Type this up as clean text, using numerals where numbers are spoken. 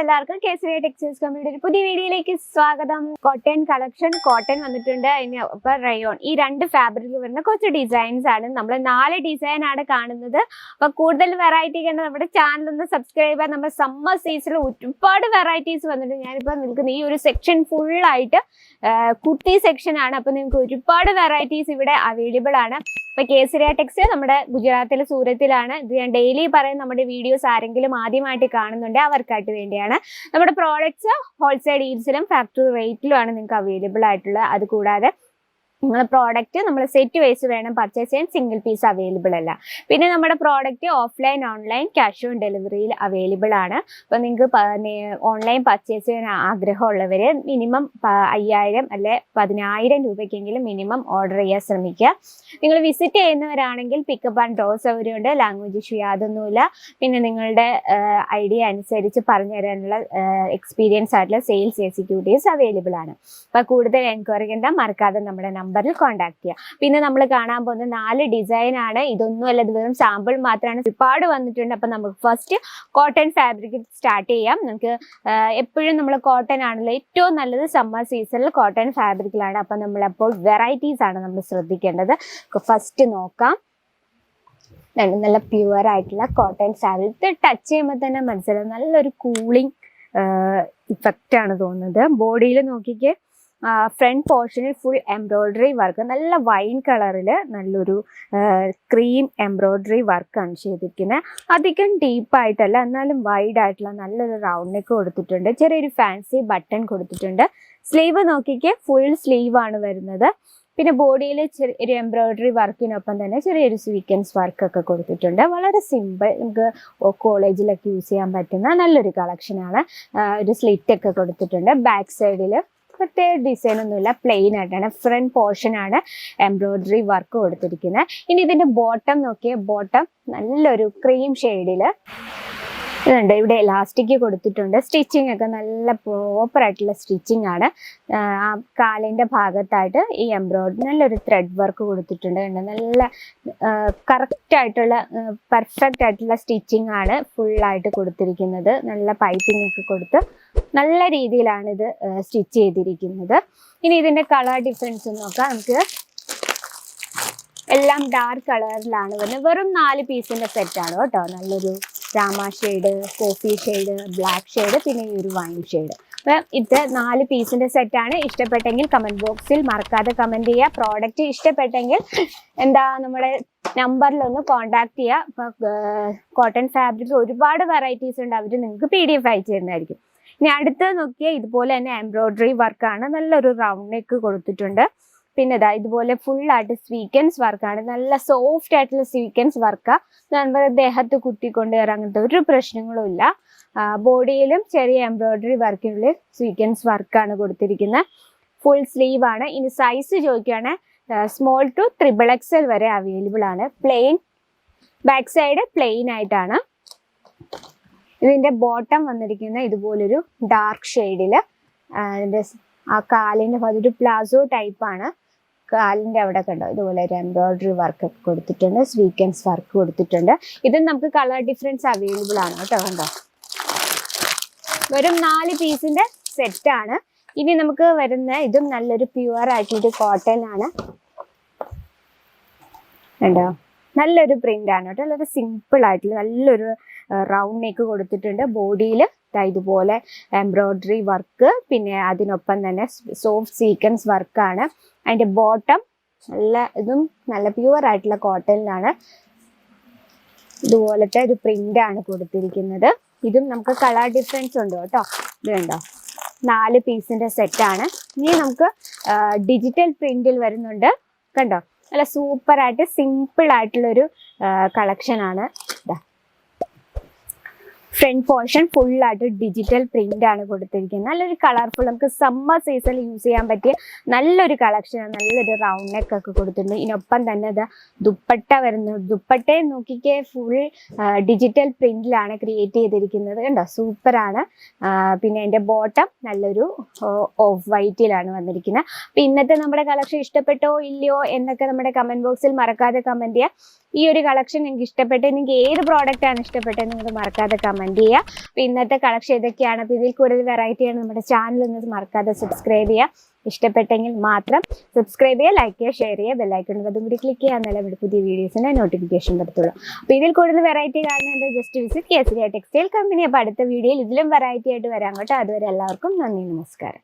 എല്ലാവർക്കും കേസരി ടെക്സ്റ്റൈൽസ് കമ്പനിയുടെ ഒരു പുതിയ വീഡിയോയിലേക്ക് സ്വാഗതം. കോട്ടൺ കളക്ഷൻ, കോട്ടൺ വന്നിട്ടുണ്ട്, ഇപ്പൊ റയോൺ, ഈ രണ്ട് ഫാബ്രിക്കിൽ വരുന്ന കുറച്ച് ഡിസൈൻസ് ആണ്. നമ്മൾ 4 ഡിസൈൻ ആണ് കാണുന്നത്. അപ്പൊ കൂടുതൽ വെറൈറ്റി കണ്ട് നമ്മുടെ ചാനൽ ഒന്ന് സബ്സ്ക്രൈബ് ചെയ്യാൻ. നമ്മുടെ സമ്മർ സീസണിൽ ഒരുപാട് വെറൈറ്റീസ് വന്നിട്ടുണ്ട്. ഞാനിപ്പോ നിൽക്കുന്ന ഈ ഒരു സെക്ഷൻ ഫുൾ ആയിട്ട് കുർത്തി സെക്ഷൻ ആണ്. അപ്പൊ നിങ്ങൾക്ക് ഒരുപാട് വെറൈറ്റീസ് ഇവിടെ അവൈലബിൾ ആണ്. ഇപ്പൊ കേസരി ടെക്സ്റ്റൈൽ നമ്മുടെ ഗുജറാത്തിലെ സൂരത്തിലാണ്. ഇത് ഞാൻ ഡെയിലി പറയുന്ന നമ്മുടെ വീഡിയോസ് ആരെങ്കിലും ആദ്യമായിട്ട് കാണുന്നുണ്ട് അവർക്കായിട്ട് വേണ്ടിയാണ്. നമ്മുടെ പ്രോഡക്ട്സ് ഹോൾസെയിൽ ഡീൽസിലും ഫാക്ടറി റേറ്റിലുമാണ് നിങ്ങൾക്ക് അവൈലബിൾ ആയിട്ടുള്ളത്. അതുകൂടാതെ നിങ്ങൾ പ്രോഡക്റ്റ് നമ്മൾ സെറ്റ് വൈസ് വേണം പർച്ചേസ് ചെയ്യാൻ, സിംഗിൾ പീസ് അവൈലബിൾ അല്ല. പിന്നെ നമ്മുടെ product offline online cash on ഡെലിവറിയിൽ അവൈലബിൾ ആണ്. അപ്പോൾ നിങ്ങൾക്ക് ഓൺലൈൻ പർച്ചേസ് ചെയ്യാൻ ആഗ്രഹമുള്ളവർ മിനിമം 5000 അല്ലെ 10000 രൂപയ്ക്കെങ്കിലും മിനിമം ഓർഡർ ചെയ്യാൻ ശ്രമിക്കുക. നിങ്ങൾ വിസിറ്റ് ചെയ്യുന്നവരാണെങ്കിൽ പിക്കപ്പ് ആൻഡ് ഡ്രോപ്പ് സൗകര്യമുണ്ട്. ലാംഗ്വേജ് ഇഷ്യൂ യാതൊന്നുമില്ല. പിന്നെ നിങ്ങളുടെ ഐഡിയ അനുസരിച്ച് പറഞ്ഞു തരാനുള്ള എക്സ്പീരിയൻസ് ആയിട്ടുള്ള സെയിൽസ് എക്സിക്യൂട്ടീവ്സ് അവൈലബിൾ ആണ്. അപ്പോൾ കൂടുതൽ എൻക്വയറി എന്താ മറക്കാതെ നമ്മുടെ നമ്പറിൽ കോൺടാക്ട് ചെയ്യാം. പിന്നെ നമ്മൾ കാണാൻ പോകുന്ന 4 ഡിസൈൻ ആണ്. ഇതൊന്നും അല്ല, ഇത് വെറും സാമ്പിൾ മാത്രമാണ്. ഒരുപാട് വന്നിട്ടുണ്ട്. അപ്പൊ നമുക്ക് ഫസ്റ്റ് കോട്ടൺ ഫാബ്രിക് സ്റ്റാർട്ട് ചെയ്യാം. നമുക്ക് എപ്പോഴും നമ്മൾ കോട്ടൺ ആണല്ലോ ഏറ്റവും നല്ലത്. സമ്മർ സീസണിൽ കോട്ടൺ ഫാബ്രിക്കിലാണ്. അപ്പൊ നമ്മളപ്പോൾ വെറൈറ്റീസ് ആണ് നമ്മൾ ശ്രദ്ധിക്കേണ്ടത്. ഫസ്റ്റ് നോക്കാം. നല്ല പ്യുവർ ആയിട്ടുള്ള കോട്ടൺ ഫാബ്രിക്. ഇത് ടച്ച് ചെയ്യുമ്പോൾ തന്നെ മനസ്സിലാവും നല്ലൊരു കൂളിംഗ് ഇഫക്റ്റ് ആണ് തോന്നുന്നത്. ബോഡിയിൽ നോക്കിക്കേ, ഫ്രണ്ട് പോർഷനിൽ ഫുൾ എംബ്രോയിഡറി വർക്ക്, നല്ല വൈൻ കളറിൽ നല്ലൊരു ക്രീം എംബ്രോയിഡറി വർക്കാണ് ചെയ്തിരിക്കുന്നത്. അധികം ഡീപ്പായിട്ടല്ല, എന്നാലും വൈഡ് ആയിട്ടുള്ള നല്ലൊരു റൗണ്ട് നെക്ക് കൊടുത്തിട്ടുണ്ട്. ചെറിയൊരു ഫാൻസി ബട്ടൺ കൊടുത്തിട്ടുണ്ട്. സ്ലീവ് നോക്കിക്കേ, ഫുൾ സ്ലീവ് ആണ് വരുന്നത്. പിന്നെ ബോഡിയിൽ ചെറിയൊരു എംബ്രോയിഡറി വർക്കിനൊപ്പം തന്നെ ചെറിയൊരു സ്വീക്വൻസ് വർക്കൊക്കെ കൊടുത്തിട്ടുണ്ട്. വളരെ സിമ്പിൾ, നമുക്ക് കോളേജിലൊക്കെ യൂസ് ചെയ്യാൻ പറ്റുന്ന നല്ലൊരു കളക്ഷനാണ്. ഒരു സ്ലിറ്റ് ഒക്കെ കൊടുത്തിട്ടുണ്ട്. ബാക്ക് സൈഡിൽ പ്രത്യേക ഡിസൈൻ ഒന്നുമില്ല, പ്ലെയിൻ ആയിട്ടാണ്. ഫ്രണ്ട് പോർഷൻ ആണ് എംബ്രോയിഡറി വർക്ക് കൊടുത്തിരിക്കുന്നത്. ഇനി ഇതിന്റെ ബോട്ടം നോക്കിയ, ബോട്ടം നല്ലൊരു ക്രീം ഷെയ്ഡില് ഇതുണ്ട്. ഇവിടെ എലാസ്റ്റിക് കൊടുത്തിട്ടുണ്ട്. സ്റ്റിച്ചിങ് ഒക്കെ നല്ല പ്രോപ്പർ ആയിട്ടുള്ള സ്റ്റിച്ചിങ് ആണ്. ആ കാലിന്റെ ഭാഗത്തായിട്ട് ഈ എംബ്രോയിഡറി നല്ലൊരു ത്രെഡ് വർക്ക് കൊടുത്തിട്ടുണ്ട്. നല്ല കറക്റ്റ് ആയിട്ടുള്ള പെർഫെക്റ്റ് ആയിട്ടുള്ള സ്റ്റിച്ചിങ് ആണ് ഫുള്ളായിട്ട് കൊടുത്തിരിക്കുന്നത്. നല്ല പൈപ്പിംഗ് ഒക്കെ കൊടുത്ത് നല്ല രീതിയിലാണ് ഇത് സ്റ്റിച്ച് ചെയ്തിരിക്കുന്നത്. ഇനി ഇതിന്റെ കളർ ഡിഫറൻസ് നോക്കാം. നമുക്ക് എല്ലാം ഡാർക്ക് കളറിലാണ് വരുന്നത്. വെറും 4 പീസിന്റെ സെറ്റാണ് കേട്ടോ. നല്ലൊരു Rama shade, coffee shade, black shade, പിന്നെ ഈ ഒരു വൈൻ ഷെയ്ഡ്. അപ്പം ഇത് 4 പീസിന്റെ സെറ്റാണ്. ഇഷ്ടപ്പെട്ടെങ്കിൽ കമന്റ് ബോക്സിൽ മറക്കാതെ കമന്റ് ചെയ്യുക. പ്രോഡക്റ്റ് ഇഷ്ടപ്പെട്ടെങ്കിൽ നമ്മുടെ നമ്പറിലൊന്ന് കോൺടാക്ട് ചെയ്യുക. ഇപ്പം കോട്ടൺ ഫാബ്രിക് ഒരുപാട് വെറൈറ്റീസ് ഉണ്ട്. അവർ നിങ്ങൾക്ക് PDF അയച്ചു തരുന്നതായിരിക്കും. ഇനി അടുത്ത് നോക്കിയാൽ ഇതുപോലെ തന്നെ എംബ്രോയിഡറി വർക്കാണ്. നല്ലൊരു റൗണ്ട് നെക്ക് കൊടുത്തിട്ടുണ്ട്. പിന്നെ ഇതുപോലെ ഫുള്ളായിട്ട് സ്വീക്വൻസ് വർക്കാണ്. നല്ല സോഫ്റ്റ് ആയിട്ടുള്ള സ്വീക്വൻസ് വർക്കാണ്. നമ്മുടെ ദേഹത്ത് കുത്തിക്കൊണ്ട് കയറാൻ അങ്ങനത്തെ ഒരു പ്രശ്നങ്ങളും ഇല്ല. ബോഡിയിലും ചെറിയ എംബ്രോയിഡറി വർക്കിനുള്ളിൽ സ്വീക്വൻസ് വർക്കാണ് കൊടുത്തിരിക്കുന്നത്. ഫുൾ സ്ലീവ് ആണ്. ഇനി സൈസ് ചോദിക്കുകയാണെങ്കിൽ സ്മോൾ ടു XXL വരെ അവൈലബിൾ ആണ്. പ്ലെയിൻ ബാക്ക് സൈഡ് പ്ലെയിൻ ആയിട്ടാണ്. ഇതിന്റെ ബോട്ടം വന്നിരിക്കുന്ന ഇതുപോലൊരു ഡാർക്ക് ഷെയ്ഡില്. ഇതിന്റെ ആ കാലിന്റെ ഒരു പ്ലാസോ ടൈപ്പാണ്. കാലിന്റെ അവിടെ കണ്ടോ, ഇതുപോലെ ഒരു എംബ്രോയിഡറി വർക്ക് ഒക്കെ കൊടുത്തിട്ടുണ്ട്. സ്വീക്വൻസ് വർക്ക് കൊടുത്തിട്ടുണ്ട്. ഇതും നമുക്ക് കളർ ഡിഫറൻസ് അവൈലബിൾ ആണ് കേട്ടോ. കണ്ടോ, വെറും 4 പീസിന്റെ സെറ്റ് ആണ്. ഇനി നമുക്ക് വരുന്ന ഇതും നല്ലൊരു പ്യുവർ ആയിട്ടുള്ളൊരു കോട്ടൺ ആണ്. കണ്ടോ, നല്ലൊരു പ്രിന്റ് ആണ് കേട്ടോ. നല്ലൊരു സിമ്പിൾ ആയിട്ടുള്ള നല്ലൊരു റൗണ്ട് നെക്ക് കൊടുത്തിട്ടുണ്ട്. ബോഡിയിൽ ഇതുപോലെ എംബ്രോയിഡറി വർക്ക്, പിന്നെ അതിനൊപ്പം തന്നെ സോഫ്റ്റ് സീക്വൻസ് വർക്കാണ്. അതിന്റെ ബോട്ടം ഇതും നല്ല പ്യുവർ ആയിട്ടുള്ള കോട്ടണിലാണ്. ഇതുപോലത്തെ ഒരു പ്രിന്റ് ആണ് കൊടുത്തിരിക്കുന്നത്. ഇതും നമുക്ക് കളർ ഡിഫറൻസ് ഉണ്ട് കേട്ടോ. ഇത് കണ്ടോ, 4 പീസിന്റെ സെറ്റ് ആണ്. ഇനി നമുക്ക് ഡിജിറ്റൽ പ്രിന്റിൽ വരുന്നുണ്ട്. കണ്ടോ, നല്ല സൂപ്പർ ആയിട്ട് സിമ്പിൾ ആയിട്ടുള്ളൊരു കളക്ഷൻ ആണ്. ഫ്രണ്ട് പോർഷൻ ഫുള്ളായിട്ട് ഡിജിറ്റൽ പ്രിന്റ് ആണ് കൊടുത്തിരിക്കുന്നത്. നല്ലൊരു കളർഫുൾ, നമുക്ക് സമ്മർ സീസണിൽ യൂസ് ചെയ്യാൻ പറ്റിയ നല്ലൊരു കളക്ഷനാണ്. നല്ലൊരു റൗണ്ട് നെക്ക് ഒക്കെ കൊടുത്തിട്ടുണ്ട്. ഇതിനൊപ്പം തന്നെ ദുപ്പട്ട വരുന്നു. ദുപ്പട്ടയെ നോക്കിക്കേ, ഫുൾ ഡിജിറ്റൽ പ്രിന്റിലാണ് ക്രിയേറ്റ് ചെയ്തിരിക്കുന്നത്. കണ്ടോ, സൂപ്പറാണ്. പിന്നെ അതിന്റെ ബോട്ടം നല്ലൊരു ഓഫ് വൈറ്റിലാണ് വന്നിരിക്കുന്നത്. അപ്പൊ ഇന്നത്തെ നമ്മുടെ കളക്ഷൻ ഇഷ്ടപ്പെട്ടോ ഇല്ലയോ എന്നൊക്കെ നമ്മുടെ കമന്റ് ബോക്സിൽ മറക്കാതെ കമന്റ് ചെയ്യുക. ഈ ഒരു കളക്ഷൻ നിങ്ങൾക്ക് ഇഷ്ടപ്പെട്ടത്, നിങ്ങൾക്ക് ഏത് പ്രോഡക്റ്റ് ആണ് ഇഷ്ടപ്പെട്ടത് നിങ്ങൾ മറക്കാതെ കമന്റ് കമന്റ് ചെയ്യുക. അപ്പൊ ഇന്നത്തെ കളക്ഷൻ ഇതൊക്കെയാണ്. അപ്പൊ ഇതിൽ കൂടുതൽ വെറൈറ്റിയാണ് നമ്മുടെ ചാനൽ ഒന്ന് മറക്കാതെ സബ്സ്ക്രൈബ് ചെയ്യുക. ഇഷ്ടപ്പെട്ടെങ്കിൽ മാത്രം സബ്സ്ക്രൈബ് ചെയ്യുക, ലൈക്ക് ചെയ്യുക, ഷെയർ ചെയ്യുക, ബെല്ലൈക്കൺ അതും കൂടി ക്ലിക്ക് ചെയ്യാൻ നല്ല പുതിയ വീഡിയോസിന്റെ നോട്ടിഫിക്കേഷൻ വരത്തുള്ളൂ. അപ്പൊ ഇതിൽ കൂടുതൽ വെറൈറ്റി കാണുന്നത് just visit Kesariya textile company. അപ്പൊ അടുത്ത വീഡിയോയിൽ ഇതിലും വെറൈറ്റി ആയിട്ട് വരാം കേട്ടോ. അതുവരെ എല്ലാവർക്കും നന്ദി, നമസ്കാരം.